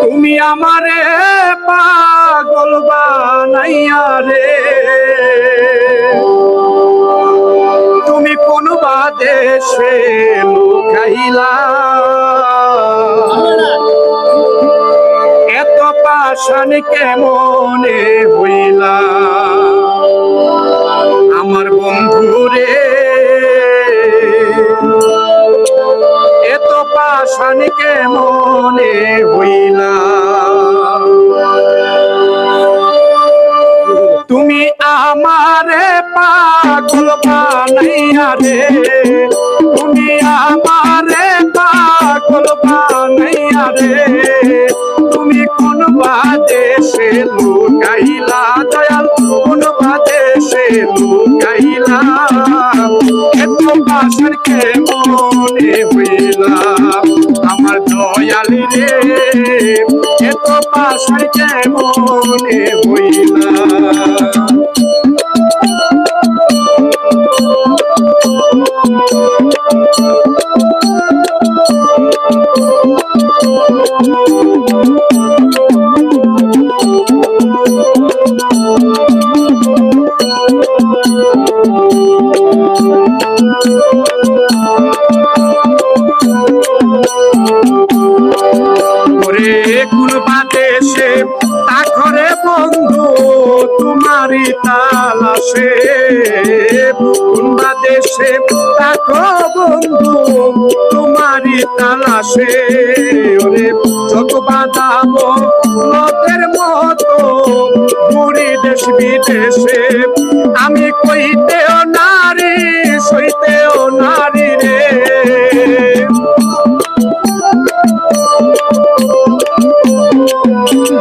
তুমি আমারে পাগল বানাইয়া রে, তুমি কোন বাদেশে লুকাইলা, এত পাষাণ কেমনে হইলা আমার বন্ধুরে, এত পাষাণ কেমনে হইলা। তুমি আমারে পাগল বানাইয়া রে, তুমি আমারে পাগল বানাইয়া রে, তুমি কোন বাদেশে লুকাইলা দয়াল, কোন বাদেশে লুকাইলা, এত পাষাণ কেমনে হইলা আমার দয়াল রে, এত পাষাণ কেমনে হইলা। কোন বাদেশে তাখরে বন্ধু তোমারি তালাশে, কোন বাদেশে তাখো বন্ধু তোমারি তালাশে, ওরে যত বাদাব লোকের মতো ঘুরি দেশ বিদেশে, আমি কইতেও নারী সইতেও নারী রে,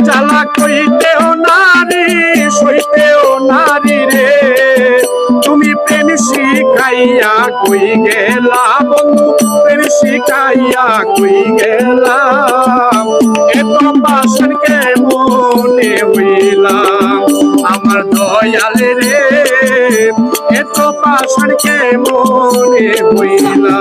জ্বালা কইতেও নারী সইতেও নারী রে, তুমি প্রেম শিখাইয়া কই গেলা বন্ধু, প্রেম শিখাইয়া কই গেলা, এত পাষাণ কেমনে হইলা আমার দয়াল রে, এত পাষাণ কেমনে হইলা।